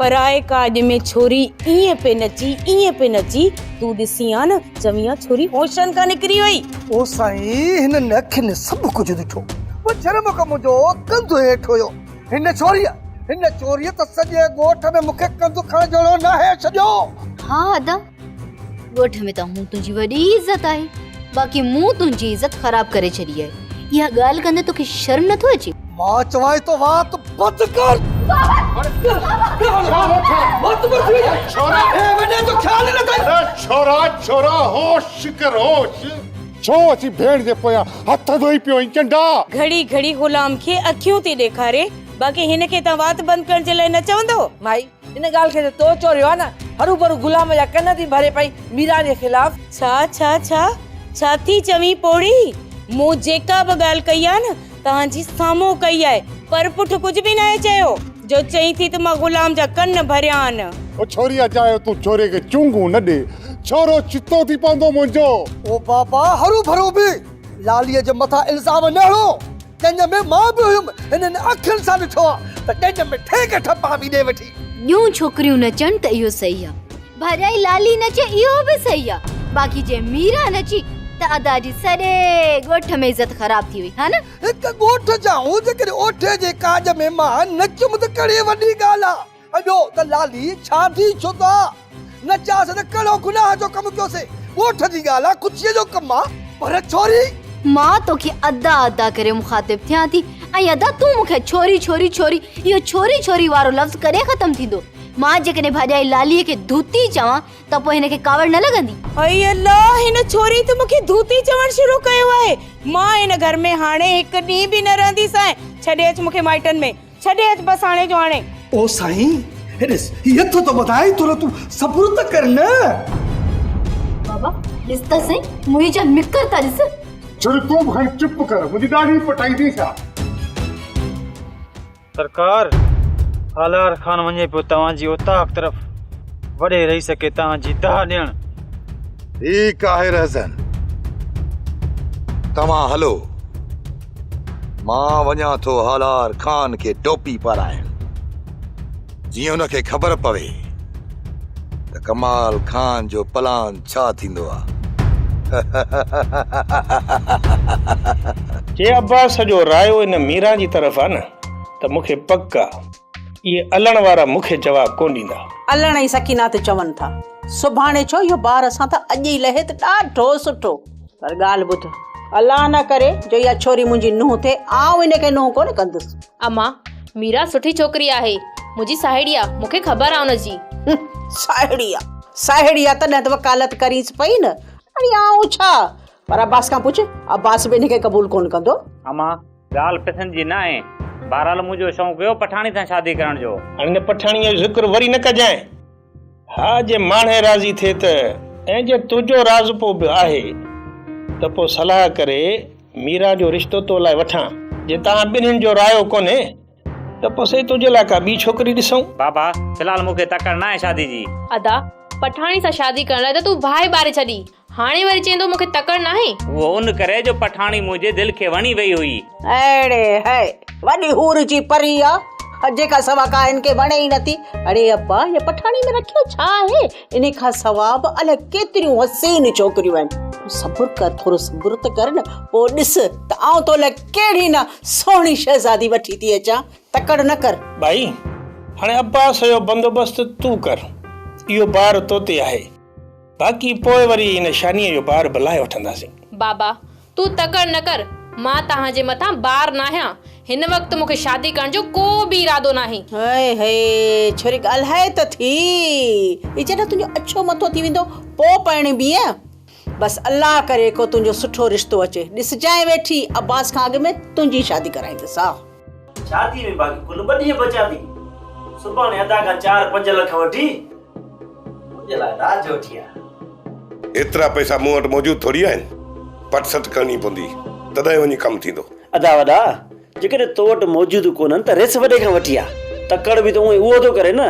पराए काज में छोरी इए पे नची तू ॾिसी आ न चविया छोरी होशन का निकरी वई। ओ साईं हिन अखियुनि सभु कुझु ॾिठो, वो शर्म कम जो कंधु हेठि हुयो। हिन चोरीअ त सॼे ॻोठ में मूंखे कंधु खण जहिड़ो न आहे छॾियो। हाँ अदा, ॻोठ में त हूं तुंहिंजी वॾी इज़त आहे, बाक़ी मूं तुंहिंजी इज़त ख़राब करे छॾी आहे। इहा ॻाल्हि कंदे तोखे शर्म नथो अचे? मां चवां तो वात बंदि कर। छोरा होश कर होश। छो अची भेण जे पोयां हथ धोई पियो चंडा। घड़ी घड़ी गुलाम खे अखियूं थी ॾेखारे, बाक़ी हिन खे त वात बंदि करण जे लाइ न चवंदो। माई इन ॻाल्हि खे तो चोरियो आहे न, हरू भरू गुलाम जा कन थी भरे पई मीरा जे ख़िलाफ़। छा थी चवी पोड़ी? मूं जेका बि ॻाल्हि कई आहे न तव्हांजी साम्हूं कई आहे, पर पुठ कुझु बि न चयो। जो चई थी त मां गुलाम जा कन भरिया आहिनि। ओ छोरिया चाहियो तूं छोरे खे चुंगू न ॾे, छोरो चितो थी पवंदो मुंहिंजो। ओ बाबा हरू भरू बि लालीअ जे मथां इल्ज़ाम न हणो। कंहिंजे में मां बि हुयुमि, हिननि अखियुनि सां ॾिठो आहे त कंहिंजे में ठेक ठपा बि ॾे वठी। ॿियूं छोकिरियूं नचनि त इहो सही आहे, भरियाई लाली नचे इहो बि सही आहे, बाक़ी जे मीरा नची त अदा जी सॼे ॻोठ में इज़त ख़राब थी वई, हा न? हिक ॻोठ जाऊं जेकॾहिं ओठे जे काज में मां नचुमि त कहिड़ी वॾी ॻाल्हि आहे। अॼो त लाली छा थी छो था नचासीं त कहिड़ो गुनाह जो कमु कयोसीं। ॻोठ जी ॻाल्हि आहे, ख़ुशीअ जो कमु आहे, पर छोरी मां तोखे अदा करे मुखातिब थियां थी, ऐं अदा तूं मूंखे छोरी इहो छोरी वारो लफ़्ज़ कॾहिं ख़तमु थींदो? मां जेकॾहिं भाॼाई लालीअ खे धूती चवां त पोइ हिन खे कावड़ न लॻंदी? अई अल्लाह, हिन छोरी त मूंखे धूती चवण शुरू कयो आहे। मां हिन घर में हाणे हिकु ॾींहुं बि न रहंदीसां। छॾे अच मूंखे माइटनि में, छॾे अच बस हाणे जो हाणे। ओ साईं हेॾिस हीअ तो त ॿुधाई थोरो तूं सबुर त कर न। बाबा ॾिस त सही, मुंहिंजा मिकर था ॾिस। छोरी तूं बि चुप कर, मुंहिंजी ॾाढी पटाई थी छा। सरकार हालार खान वञे पियो तव्हांजी उताक तरफ़, वॾे रही सके तव्हांजी दाह ॾियण। ठीक आहे रहज़न, तव्हां हलो, मां वञा थो हालार खान खे टोपी पाराइण, जीअं हुनखे ख़बर पवे त कमाल खान जो प्लान छा थींदो आहे। जे अब्बास जो रायो इन मीरा जी तरफ़ आहे न, त मूंखे पक आहे ये अलण वारा मूंखे जवाब कोन ॾींदा। अलण ई सकीना ते चवनि था, सुभाणे छो इहो ॿार असां त अॼु ई लहे त ॾाढो सुठो। पर ॻाल्हि ॿुध, अलाह न करे जो इहा छोरी मुंहिंजी नुंहुं थिए, आउं इनखे नुंहुं कोन कंदुसि। अम्मा मीरा सुठी छोकिरी आहे, मुंहिंजी साहेड़ी आहे, मूंखे ख़बर आहे हुनजी। साहेड़ी आहे तॾहिं त वकालत करीस पई न। अरे आउं छा, पर अब्बास खां पुछ, अब्बास बि इनखे क़बूल कोन कंदो। अम्मा ॻाल्हि पसंदि जी न आहे, बहरहाल मुंहिंजो शौक़ु हुयो पठाणी सां शादी करण जो। हाणे पठाणीअ जो ज़िक्र वरी न कजांइ। हा जे माणे राज़ी थिए त, ऐं जे तुंहिंजो राज़ पोइ बि आहे त पोइ सलाह करे मीरा जो रिश्तो तो लाइ वठां। जे तव्हां ॿिन्हिनि जो रायो कोन्हे त पोइ सही तुंहिंजे लाइ का ॿी छोकिरी ॾिसूं। बाबा फिलहाल मूंखे तकड़ न आहे शादी जी। अदा पठाणी सां शादी करण लाइ त तूं भाई ॿारे छॾी, हाणे वरी चईंदो मूंखे तकड़ न आहे। वो उन करे जो पठाणी मुंहिंजे दिलि खे वणी वई हुई। अड़े है वॾी हूर जी परी आहे, जेका सवा का इनके वणे ई नथी। अरे अब्बा ये पठाणी में रखियो छा आहे, इन खां सवा बि अलाए केतिरियूं हसीन छोकिरियूं आहिनि। सबुर कर, थोरो सबुर त कर न, पोइ ॾिस त आउं तो लाइ कहिड़ी न सोहणी शहज़ादी वठी थी अचां। तकड़ न कर भाई, हाणे अब्बास जो बंदोबस्त तूं कर, इहो ॿार तो ते आहे, बाक़ी पोइ वरी इन शानीअ जो ॿार बलाए वठंदासीं। बाबा तूं तकड़ न कर, मां तव्हांजे मथां ॿार न आहियां। हिन वक़्तु मूंखे शादी करण जो को बि इरादो नाहे। हे छोरी ॻाल्हाए त थी, ई जॾहिं तुंहिंजो अच्छो मथो थी वेंदो पोइ पाइण बि आहे। बस अल्लाह करे को तुंहिंजो सुठो रिश्तो अचे। ॾिस जाए वेठी अब्बास खां अॻु में तुंहिंजी शादी कराईंदसि। शादी में बाक़ी कुल 2 ॾींहं बचा थी, सुभाणे अदा खां 4-5 लख वठी मुंहिंजे लाइ राज वठी आ। एतिरा पैसा मूं वटि मौजूद थोड़ी आहिनि, पटसट करणी पवंदी तॾहिं वञी कमु थींदो। अदा वॾा जेकॾहिं तो वटि मौजूद कोन्हनि त रेस वॾे खां वठी आ, तकड़ बि त उहो थो करे न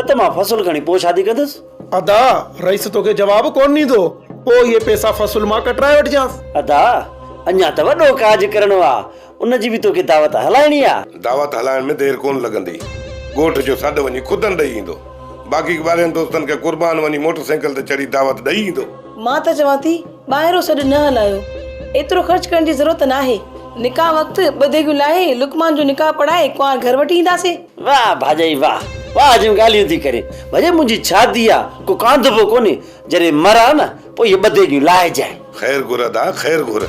त मां फसुल खणी पोइ शादी कंदुसि। अदा रईस तोखे जवाब कोन ॾींदो, पोइ ये पैसा फसुल मां कटराए वठजांसि। अदा अञा त वॾो काज करणो आ, उनजी बि तोखे दावत हलाइणी आ। दावत हलाइण में देर कोन लॻंदी, ॻोठ जो सॾु वञी खुदनि ॾेई ईंदो, बाक़ी ॿारनि दोस्तनि खे कुर्बान वञी मोटरसाइकिल ते चढ़ी दावत ॾेई ईंदो। मां त चवां थी ॿाहिरों सॾु न हलायो, एतिरो ख़र्च करण जी ज़रूरत नाहे। निकाह वक़्तु ॿ देगियूं लाहे लुकमान जो निकाह पढ़ाए कुंवार घर वठी ईंदासीं। वाह भाॼाई वाह, वाह जूं ॻाल्हियूं थी करे। भॼे मुंहिंजी शादी आहे, को कांधबो कोन्हे, जॾहिं मरा न पोइ इहे ॿ देगियूं लाहे जाए। ख़ैर घुर अदा, ख़ैर घुर।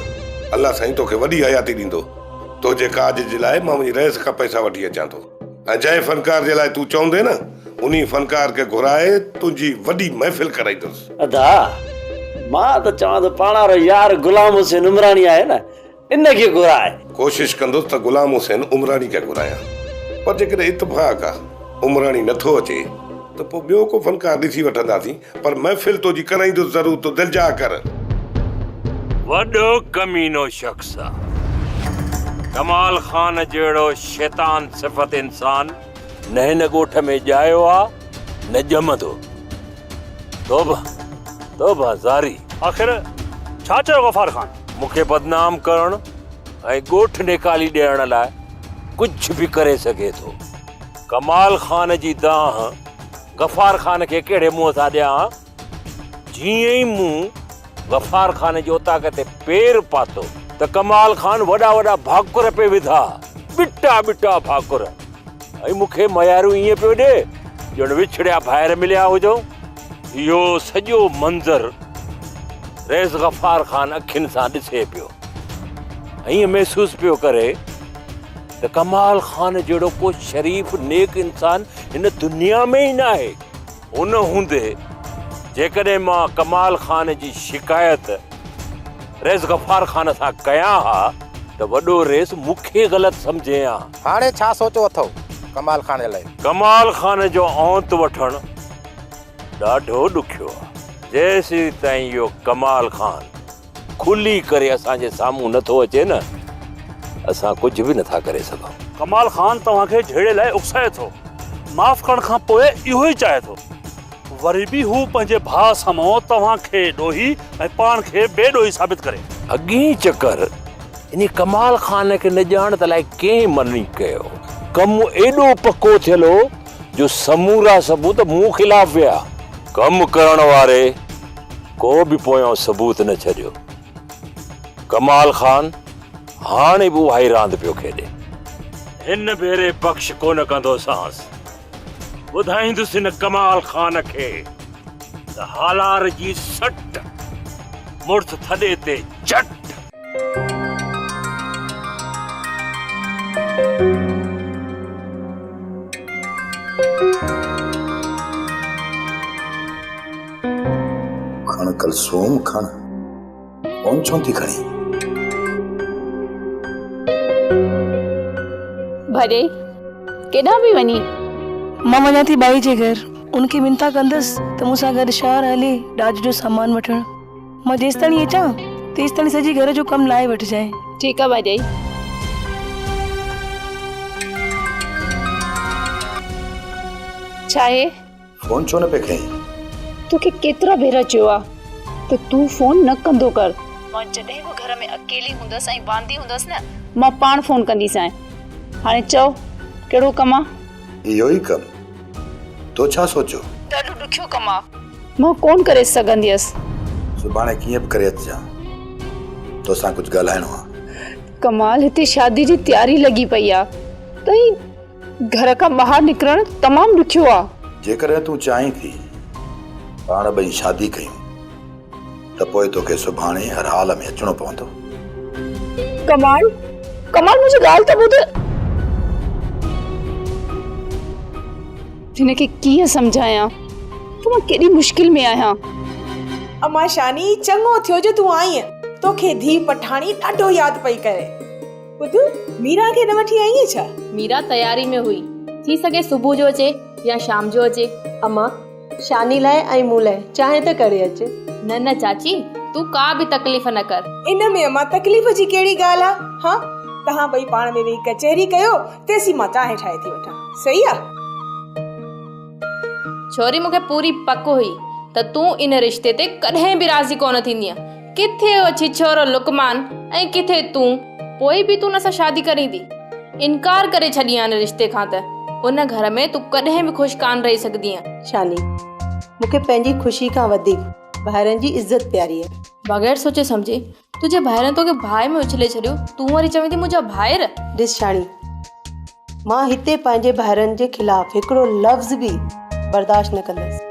अल्लाह साईं तोखे वॾी हयाती ॾींदो। तुंहिंजे काज जे लाइ मां वञी रहिस खां पैसा वठी अचां थो, ऐं जंहिं फनकार जे लाइ तूं चवंदे न उन्ही फनकार खे घुराए तुंहिंजी वॾी महफ़िल कराईंदुसि। अदा मां त चवां थो पाण वारो यार गुलाम हुसैन उमराणी आहे न, इनखे घुराए। कोशिश कंदुसि त गुलाम हुसैन उमराणी खे घुरायां, पर जेकॾहिं इत्तफ़ाक़ आहे उमराणी नथो अचे त पोइ ॿियो को फनकार ॾिसी वठंदासीं, पर महफ़िल तुंहिंजी कराईंदुसि ज़रूर, तूं दिलजा कर। वॾो कमीनो शख्स आहे कमाल खान जहिड़ो शैतान सिफ़त इंसान न हिन ॻोठ में ॼायो आहे न ॼमंदो। तौबा तौबा ज़ारी। आख़िर छा चयो गफ़ार खान? मूंखे बदनाम करण ऐं ॻोठ निकाली ॾियण लाइ कुझु बि करे सघे थो। कमाल खान जी दाह गफ़ार खान खे कहिड़े मुंहं सां ॾियां? जीअं ई मूं गफ़ार खान जी ओताक ते पेर पातो त कमाल खान वॾा वॾा भाकुर पे विधा, बिटा बिटा भाकुर, ऐं मूंखे मयारू ईअं पियो ॾे ॼण विछड़िया ॿाहिरि मिलिया हुजो। इहो सॼो मंज़र रेस गफ़ार खान अखियुनि सां ॾिसे पियो, ईअं महसूस पियो करे त कमाल खान जहिड़ो को शरीफ़ नेक इंसान हिन दुनिया में ई न आहे। उन हूंदे जेकॾहिं मां कमाल खान जी शिकायत रेस गफ़ार खान सां कयां हा त वॾो रेस मूंखे ग़लति सम्झे हा। हाणे छा सोचो अथव कमाल खान जे लाइ? कमाल खान जो औंत वठणु ॾाढो ॾुखियो आहे। जेसीं ताईं इहो कमाल खान खुली करे असांजे साम्हूं नथो अचे न, असां कुझु बि नथा करे सघूं। कमाल खान तव्हांखे झेड़े लाइ उकसाए थो, माफ़ करण खां पोइ इहो ई चाहे थो। वरी बि हू पंहिंजे भाउ साम्हूं तव्हांखे ॾोही ऐं पाण खे बेॾोही साबित करे। अॻी चकर इन कमाल खान खे न ॼाण त लाइ कंहिं मनी कयो। कमु एॾो पको थियल हो जो समूरा सबूत मूं ख़िलाफ़ विया। कमु करण वारे को बि पोयों सबूत न छॾियो। कमाल खान हाणे बि उहा ई रांदि पियो खेॾे। हिन भेरे बख़्श कोन कंदोसांस। ॿुधाईंदुसि हिन कमाल खान खे त हालार जी सट मुड़िस थॾे ते चट। खण कलसूम खण, कौन छो थी खणी? भरे केॾां बि वञी? मां वञा थी बाई जे घर, उनखे मिंता कंदसि त मूंसां गॾु शहर हले ॾाज जो सामान वठण। मां जेसि ताणी अचां तेसि ताणी सॼी घर जो कमु लाहे वठिजांइ। ठीकु आहे भाॼाई। छा आहे? फोन छो न पे खई? तोखे केतिरा भेरा चयो आहे त तूं फोन न कंदो कर। मां जॾहिं बि घर में अकेली हूंदसि ऐं वांदी हूंदसि न, मां पाण फोन कंदीसांइ। हाणे चओ कहिड़ो कमु आहे? इहो ई कमु। तो छा सोचो? ॾाढो ॾुखियो कमु आहे, मां कोन करे सघंदी हुअसि। सुभाणे कीअं बि करे अचिजां, तोसां कुझु ॻाल्हाइणो आहे। कमाल, हिते शादी जी तयारी लॻी पई आहे त घर खां ॿाहिरि निकिरणु तमामु ॾुखियो आहे। जेकॾहिं तूं चाहीं थी पाण ॿई शादी कयूं त पोइ तोखे सुभाणे हर हाल में अचणो पवंदो। कमाल कमाल मुंहिंजी ॻाल्हि त ॿुध। हिनखे कीअं सम्झायां त मां केॾी मुश्किल में आहियां। अमा शानी, चङो थियो जो तूं आई। तोखे धी पठाणी ॾाढो यादि पई करे। ॿुध, मीरा खे न वठी आई छा? मीरा तयारी में हुई, थी सके सुबुह जो अचे या शाम जो अचे। अमा शानी लाइ ऐं मूं लाइ चाहे त करे अचे। न न चाची, तू का बि तकलीफ़ न कर। इन में अमा तकलीफ़ जी कहिड़ी ॻाल्हि आहे? हाँ, तव्हां ॿई पाण में वेही कचहरी कयो, तेसी मां चाहे ठाहे थी वठां। सही आहे? छोरी, मूंखे पूरी पक हुई त तूं इन रिश्ते ते कॾहिं बि राज़ी कोन थींदीअ। किथे हो छिछोरो लुकमान ऐं किथे तूं, पोइ बि तूं हुन सां शादी करींदी। इनकार करे छॾी हिन रिश्ते खां त उन घर में तू कॾहिं बि ख़ुशि कान रही सघंदी आहे। शानी, मूंखे पंहिंजी ख़ुशी खां वधीक ॿाहिरनि जी इज़त प्यारी आहे। बग़ैर सोचे सम्झे तुंहिंजे भाइरनि तोखे भाई में उछले छॾियो, तूं वरी चवीं थी मुंहिंजा भाइर। ॾिस शानी, मां हिते पंहिंजे भाइरनि जे ख़िलाफ़ हिकिड़ो लफ़्ज़ बि बर्दाश्त न कंदसि।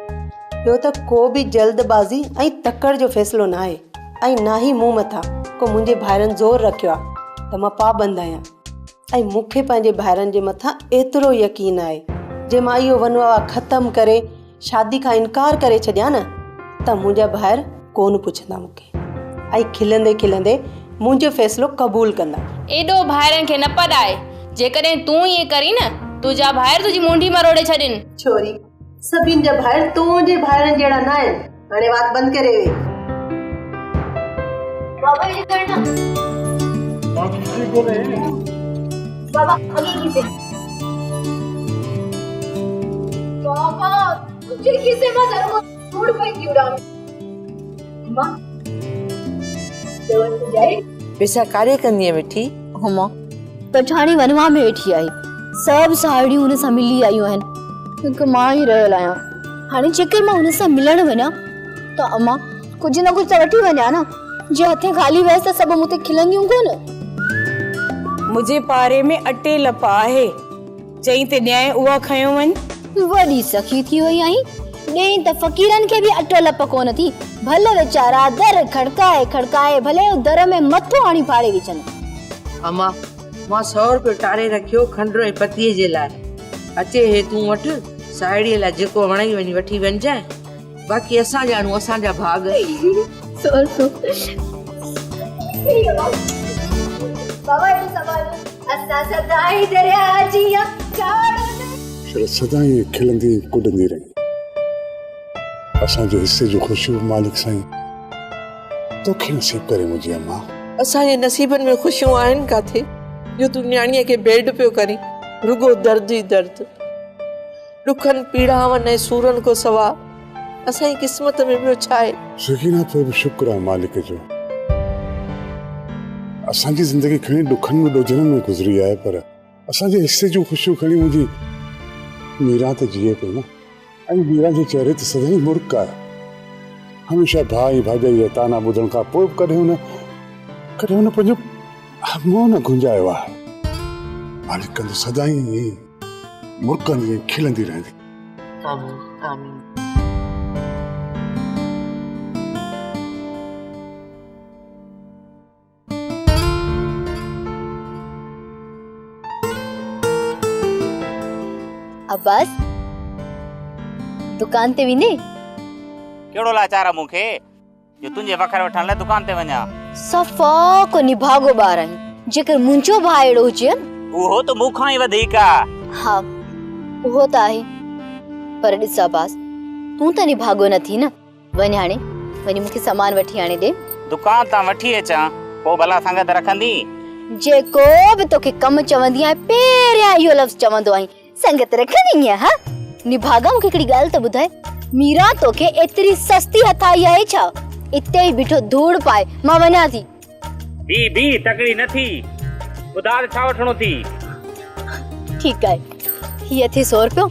ॿियो त को बि जल्दबाज़ी ऐं तकड़ जो फ़ैसिलो न आहे, ऐं ना ई मूं मथां को मुंहिंजे भाइरनि ज़ोर रखियो आहे त मां पाबंद आहियां। ऐं मूंखे पंहिंजे भाइरनि जे मथां एतिरो यकीन आहे, जे मां इहो वनवाह ख़तमु करे शादी खां इनकार करे छॾियां न त मुंहिंजा भाइर कोन पुछंदा मूंखे, ऐं खिलंदे खिलंदे मुंहिंजो फ़ैसिलो क़बूल कंदा। एॾो भाइरनि खे न पढ़ाए, जेकॾहिं तूं ईअं करी न तुंहिंजा भाइर तुंहिंजी मुंडी मरोड़े छॾनि। छोरी, सभिनि जा भाइर तुंहिंजे भाइरनि जहिड़ा न आहिनि। हाणे बात बंदि करे वे। बाबा ये करना बाबा आगे किसे बाबा तुझे किसे मत करो छोड़ पे क्यों डाल मां देवन जाए पैसा कार्य करनी है बेटी। हमा पठाणी वनवा में बैठी आई, सब साड़ियूं उन सां मिली आयूं आहिनि, हिकु मां ई रहियल आहियां। हाणे जेकर मां उन सां मिलण वञा त अम्मा कुझु न कुझु त वठी वञा न, जे हथे खाली वयसि त सभु मूं ते खिलंदियूं कोन। मुझे पारे में अटे लपा आहे, चई ते न्याय उहा खयो वञ। वॾी सखी थी वई आई, ॾेई त फ़कीरनि खे बि अटो लप कोन थी। भले वीचारा दर खड़काए खड़काए भले दर में मथो आणी फाड़े विझनि। अम्मा मां 100 रुपयो टारे रखियो खंडु ऐं पतीअ जे लाइ, अचे हे तूं वटि साहेड़ीअ लाइ जेको वणई वञी वठी वञजांइ, बाक़ी असां ॼाणूं असांजा भाग। बाबा ये सवाल असां सदाई दरिया जिया चाड़ फिर सदाई खिलंदी कुॾंदी रही। असांजे हिस्से जो ख़ुशियूं मालिक साईं तोखे नसीब करे मुंहिंजी अम्मा। असांजे नसीबनि में ख़ुशियूं आहिनि काथे जो तूं न्याणीअ खे बेड पियो करी, रुगो दर्द ई दर्द। ॾुखनि पीड़ावनि ऐं सूरनि को सवा असांजी क़िस्मत में ॿियो छा आहे? सकीना पे बि शुक्र आहे मालिक जो, असांजी ज़िंदगी खणी ॾुखनि में ॾोजनि में गुज़री आहे, पर असांजे हिस्से जूं ख़ुशियूं खणी मुंहिंजी मीरा त जीए पई न, ऐं मीरा जे चेहरे ते सदाई मुर्क आहे। हमेशह भाई भाॼाई जा ताना ॿुधण खां पोइ बि कॾहिं हुन पंहिंजो मुंहुं न गुंजायो आहे। मालिक कंदो सदाई मुर्कंदी खिलंदी रहंदी। आमीन आमीन। अब्बास दुकान ते वेंदे? केड़ो लाचार मूंखे जो तुंहिंजे वखर वठण लाइ दुकान ते वञा? सफ़ा को निभागो ॿार आहीं, जेकर मुंहिंजो भाउ अहिड़ो हुजे उहो त मूंखां ई वधीक आहे। हा उहो त आहे, पर ॾिस अब्बास तूं त निभागो न थी न। वञ हाणे वञी मूंखे सामान वठी आणे ॾे। दुकान तां वठी अचां पोइ भला संगत रखंदी? जेको बि तोखे कमु चवंदी आहियां पहिरियां इहो लफ़्ज़ चवंदो आहीं, संगत रखंदी आहियां। हा निभागा मूंखे हिकिड़ी ॻाल्हि त ॿुधाए, मीरा तोखे एतिरी सस्ती हथाई आहे छा? इते ई बीठो धूड़ पाए मां वञा थी। बी तकड़ी न थी, ॿुधाए छा वठणो थी? ठीकु आहे, हीअ थी 100 रुपयो,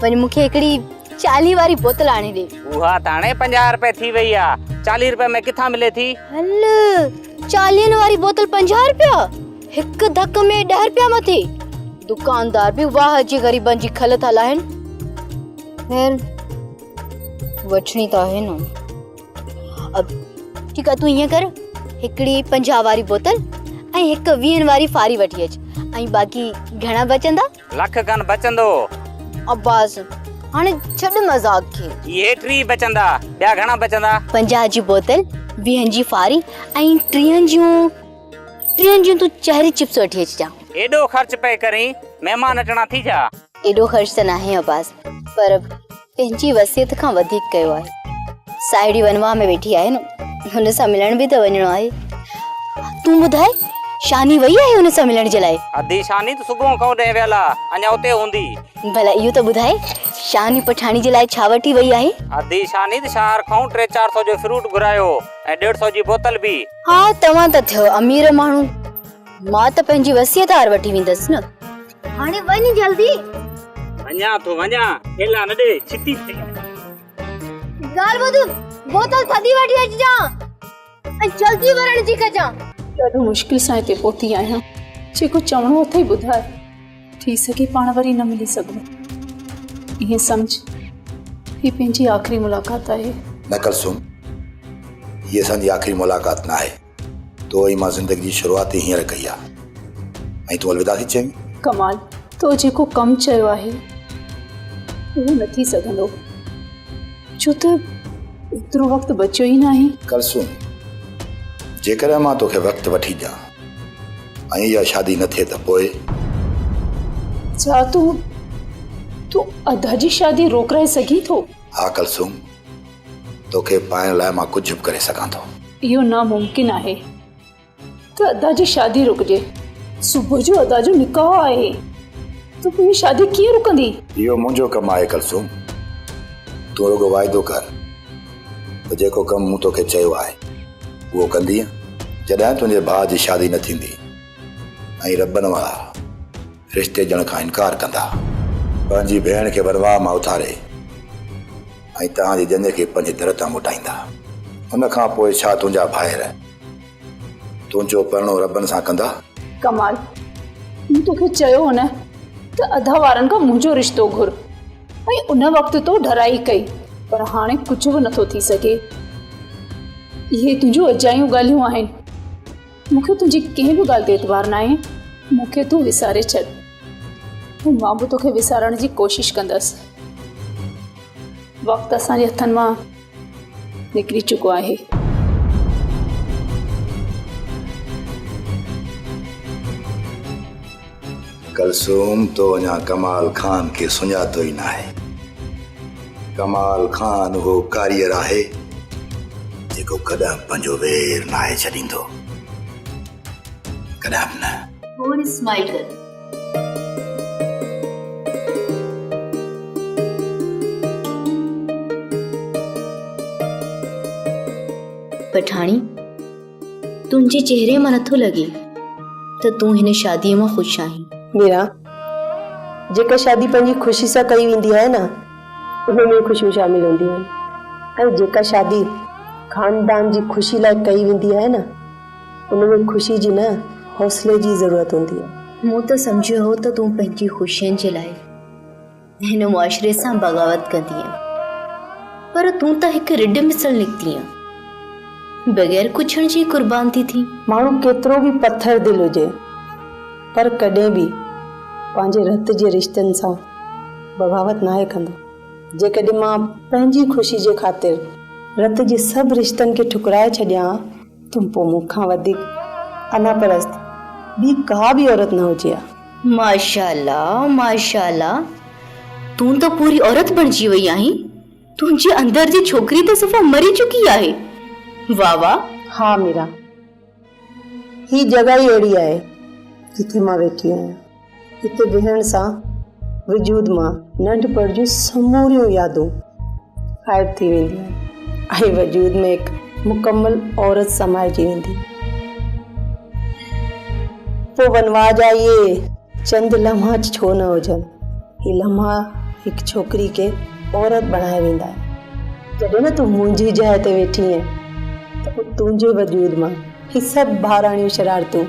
वञी मूंखे हिकिड़ी 40 वारी बोतल आणे ॾे। उहा त हाणे 50 रुपए थी वई आहे, 40 रुपए में किथां मिले थी? हल 40 वारी बोतल 50 रुपया, हिकु धक में 10 रुपया मथे। दुकानदार भी वाह जी गरीबन जी खल था लाहिन। खैर वठणी तो है न। अब ठीक है, तू ये कर, हिकड़ी 50 वारी बोतल ऐं हिक 20 वारी फारी वठी अच, ऐं बाकी घणा बचंदा? लख कन बचंदो। अब्बास हाने छड मजाक के, ये 3 बचंदा, ॿिया घणा बचंदा? 50 जी बोतल, 20 जी फारी ऐं 30 जूं तू चहरी चिप्स वठी अच जा। एडो खर्च पे करी, मेहमान अचना थी जा। एडो खर्च त नाहे अब्बास, पर पंहिंजी वसियत खां वधीक कयो आहे। साइडी वनवा में वेठी आहे न, हुन सां मिलण भी त वञणो आहे। तू ॿुधाए, शानी वई आहे हुन सां मिलण जे लाइ? अधी शानी तो सुबह खां ॾे वेला, अञा उते हूंदी। भला इहो त ॿुधाए, शानी पठाणी जे लाइ छा वठी वई आहे? अधी शानी त शहर खां 300-400 जो फ्रूट घुरायो ऐं 150 जी बोतल भी। हाँ तव्हां त थियो अमीर माण्हू, मां त पंहिंजी वसियत हार वठी वेंदसि न। हाणे वञ जल्दी। वञा थो वञा, खेला न ॾे, छिती थी। गाल ॿुध, बोतल थधी वठी अचिजां ऐं जल्दी वरण जी कजां। ॾाढो मुश्किल सां हिते पहुती आहियां। जेको चवणो अथई ॿुधाए, थी सघे पाण वरी न मिली सघूं। ईअं सम्झ ही पंहिंजी आख़िरी मुलाक़ात आहे। न कुलसुम, ये असांजी आख़िरी मुलाक़ात न आहे। तो ई मां ज़िंदगी जी शुरूआत हींअर कई आहे ऐं तूं अलविदा थी चईं। कमाल, तो जेको कमु चयो आहे उहो न थी सघंदो, छो त एतिरो वक़्तु बचियो ई न आहे। कुलसुम, जेकर मां तोखे वक़्तु वठी ॾियां ऐं इहा शादी न थिए त पोइ? छा तूं अदा जी शादी रोकराए सघी थो? हा कुलसुम, तोखे पाइण लाइ मां कुझु बि करे सघां थो। इहो नामुमकिन आहे त अदा जी शादी रुकजे। सुबुह जो अदा जो निकाह आहे, तो पोइ शादी कीअं रुकंदी? इहो मुंहिंजो कमु आहे कुलसुम। तूं रुगो वाइदो कर त जेको कमु मूं तोखे चयो आहे उहो कंदीअ जॾहिं तुंहिंजे भाउ जी शादी न थींदी ऐं रॿनि वारा रिश्ते ॾियण खां इनकार कंदा। पंहिंजी भेण खे वरवाह मां उथारे ऐं तव्हांजी जंज खे पंहिंजे दर तां मोटाईंदा। उन खां पोइ छा तुंहिंजा भाइर तुंहिंजो परणो रॿनि सां कंदा? कमाल, मूं तोखे चयो न त अदा वारनि खां मुंहिंजो रिश्तो घुर, ऐं उन वक़्तु तो डराई कई, पर हाणे कुझु बि नथो थी सघे। इहे तुंहिंजूं अजायूं ॻाल्हियूं आहिनि। मूंखे तुंहिंजी कंहिं बि ॻाल्हि ते एतबार न आहे। मूंखे तूं विसारे छॾ, ऐं मां बि तोखे विसारण जी कोशिशि कंदसि। वक़्तु असांजे हथनि मां निकिरी चुको आहे। कुलसुम, तो अञा कमाल खान खे सुञातो ई न आहे। कमाल खान उहो कारीगर आहे जेको कॾहिं पंहिंजो वेर न आहे छॾींदो, कॾहिं बि न। थोड़ी स्माइल कर। पठाणी, तुंहिंजे चेहरे मां नथो लॻे त तूं हिन शादीअ मां ख़ुशि आहीं। मीरा, जेका शादी पंहिंजी ख़ुशी सां कई वेंदी आहे न, उनमें ख़ुशियूं शामिल हूंदियूं आहिनि, ऐं जेका शादी खानदान जी ख़ुशी लाइ कई वेंदी आहे न, उनमें ख़ुशी जी न हौसले जी ज़रूरत हूंदी आहे। मूं त सम्झियो हो त तूं पंहिंजी ख़ुशियुनि जे लाइ हिन मुआशरे सां बग़ावत कंदी आहीं, पर तूं त हिकु रिड मिसल निकिती आहीं, बग़ैर कुझण जी क़ुर्बान थी थी। माण्हू केतिरो बि पत्थर दिल हुजे, पर कॾहिं बि पंहिंजे रत जे रिश्तनि सां बग़ावत न आहे कंदो। जेकॾहिं मां पंहिंजी ख़ुशी जे ख़ातिर रत जे सभु रिश्तनि खे ठुकराए छॾियां, त पोइ मूंखां वधीक अनापरस्त ॿी का बि औरत न हुजे। माशाअल्लाह माशाअल्लाह, तूं त पूरी औरत बणिजी वई आहीं। तुंहिंजे अंदर जी छोकिरी त सफ़ा मरी चुकी आहे। वाह वाह। हाँ मीरा, ही जगह ही अहिड़ी आहे जिथे मां वेठी आहियां। हिते वेहण सां वजूद मां नंढपण जूं समूरियूं यादूं ग़ाइब थी वेंदियूं ऐं वजूद में हिकु मुकमल औरत समाइजी वेंदी। पोइ वनवा जा इहे चंद लम्हा छो न हुजनि, ही लम्हा हिकु छोकिरी खे औरत बणाए वेंदा आहिनि। जॾहिं न तूं मुंहिंजी जाइ ते वेठी आहीं त तुंहिंजे वजूद मां ही सभु भाराणियूं शरारतूं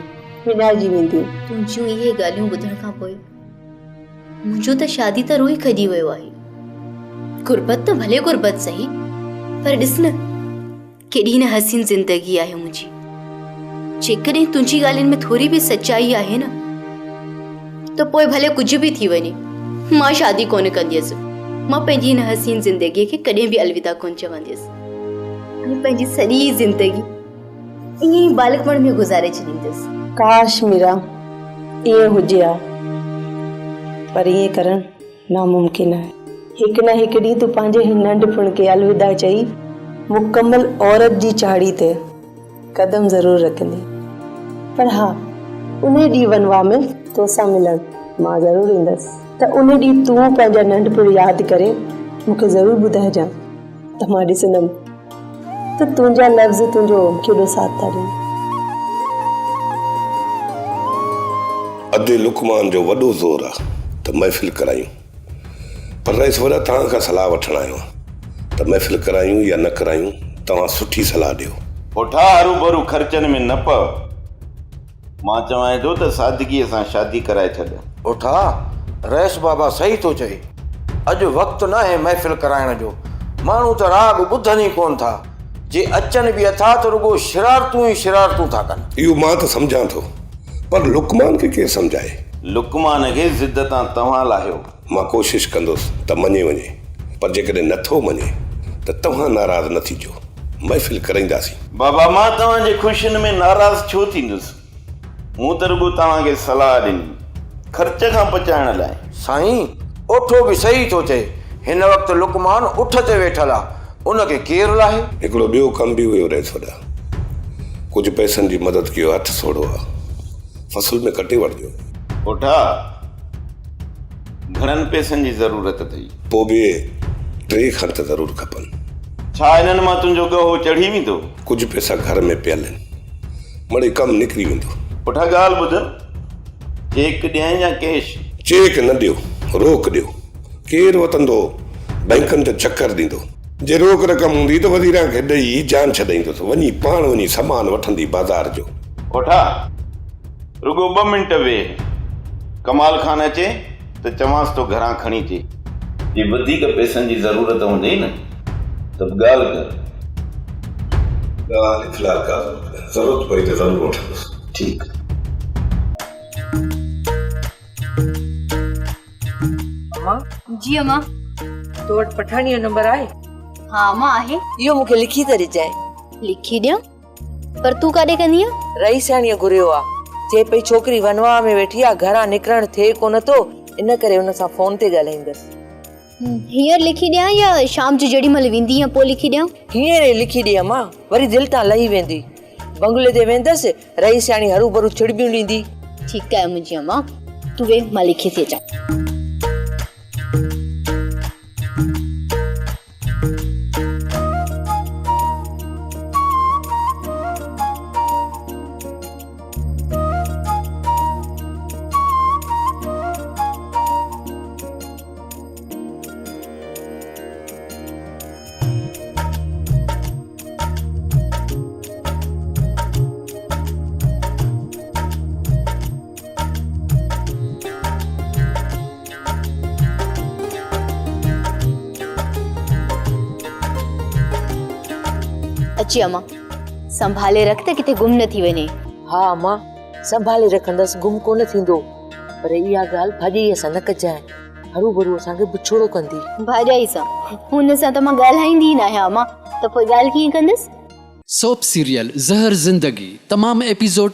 विञाइजी वेंदियूं। तुंहिंजूं इहे ॻाल्हियूं ॿुधण खां पोइ मुंहिंजो त शादी त रोई खजी वियो आहे। गुरबत त भले गुरबत सही, पर ॾिस न केॾी न हसीन ज़िंदगी आहे मुंहिंजी। जेकॾहिं तुंहिंजी ॻाल्हियुनि में थोरी बि सचाई आहे न, त पोइ भले कुझु बि थी वञे, मां शादी कोन कंदसि। मां पंहिंजी हिन हसीन ज़िंदगीअ खे कॾहिं बि अलविदा कोन चवंदसि ऐं पंहिंजी सॼी ज़िंदगी ईअं ई बालकपण में गुज़ारे छॾींदसि। काश मीरा ईअं हुजे हा, पर ईअं करणु नामुमकिन आहे। हिकु न हिकु ॾींहुं तूं पंहिंजे हिन नंढपण खे अलविदा चई मुकमल औरत जी चाढ़ी ते कदम ज़रूरु रखंदी। पर हा, उन ॾींहुं वनवा में तोसां मिलण मां ज़रूरु ईंदसि। त उन ॾींहुं तूं पंहिंजा नंढपण यादि करे मूंखे ज़रूरु ॿुधाइजांइ, त मां ॾिसंदमि त तुंहिंजा लफ़्ज़ तुंहिंजो केॾो साथ था ॾियनि। अधे लुकमान जो वॾो ज़ोर आहे त महफ़िल करायूं, पर रईस वॾा तव्हां खां सलाह वठण आयो त महफ़िल करायूं या न करायूं, तव्हां सुठी सलाह ॾियो। पुठा हरू भरू ख़र्चनि में न पव। मां चवां थो त सादगीअ सां शादी कराए छॾ। उठा रईस बाबा सही थो चए, अॼु वक़्तु न आहे महफ़िल कराइण जो। माण्हू त राग ॿुधनि ई कोन था, जे अचनि बि अथा त रुगो शरारतूं ई शरारतूं था कनि। इहो मां त सम्झां थो, पर लुकमान खे केरु सम्झाए? लुकमान खे ज़िद तां तव्हां लाहियो। मां कोशिशि कंदुसि त मञे वञे, पर जेकॾहिं नथो मञे त तव्हां नाराज़ न थीजो, महफ़िल कराईंदासीं। बाबा मां तव्हांजे ख़ुशियुनि में नाराज़ छो थींदुसि? मूं त रुगो तव्हांखे सलाह ॾिनी ख़र्च खां बचाइण लाइ। साईं ओठो बि सही थो चए, हिन वक़्तु लुकमान उठ ते वेठल आहे, उनखे केरु लाहे? हिकिड़ो ॿियो कमु बि हुयो रईस वॾा, कुझु पैसनि जी मदद कयो, हथ सोड़ो आहे, फ़सुल में कटे वठिजो। पुठा घणनि पैसनि जी ज़रूरत अथई? पोइ बि 3 खन त ज़रूरु खपनि। छा हिननि मां तुंहिंजो गहो चढ़ी वेंदो? कुझु पैसा घर में पियल आहिनि, मड़े कमु निकिरी वेंदो। पुठा ॻाल्हि ॿुध, चेक ॾियां या कैश? चेक न ॾियो, रोक ॾियो। केरु वठंदो? बैंकनि ते चक्कर ॾींदो। जे रोक रक़म हूंदी त वज़ीरा खे ॾेई जान छॾाईंदुसि, पाण वञी सामान वठंदी बाज़ार जो। पुठा रुगो 2 मिंट वेह, कमाल खान अचे त चवांसि तो घरां खणी अचे। जे वधीक पैसनि जी ज़रूरत हूंदी न त ॻाल्हि कर। ॻाल्हि फ़िलहाल कर, ज़रूरत पई त ज़रूरु वठंदुसि। ठीकु। अम्मा जी अम्मा। तो वटि पठाणीअ जो नंबर आहे? हा अम्मा आहे। इहो मूंखे लिखी त ॾिजाए। लिखी ॾियां? पर तूं काॾे कंदीअ? रईसाणीअ घुरियो आहे, चए पई छोकिरी वनवा में वेठी आहे, घरां निकिरण थिए कोन थो, इन करे हुन सां फोन ते ॻाल्हाईंदसि। हींअर लिखी ॾियां या शाम जो जेॾी महिल वेंदी या पोइ लिखी ॾियां? हींअर लिखी ॾे अम्मा, वरी दिलि तां लही वेंदी। बंगले ते वेंदसि, रईसाणी हरू भरू छिड़बियूं ॾींदी। ठीकु आहे मुंहिंजी अम्मा, तूं वे, मां लिखी थी अचां। अची अम्मा, संभाले रख त किथे गुम न थी वञे। हा अम्मा, संभाले रखंदसि, गुम कोन थींदो। पर इहा ॻाल्हि भाॼीअ सां न कजांइ, हरू भरू असांखे बुछड़ो कंदी। भाॼाई सां? हुन सां त मां ॻाल्हाईंदी ई न आहियां अम्मा, त पोइ ॻाल्हि कीअं कंदसि? सोप सीरियल ज़हर ज़िंदगी तमाम एपिसोड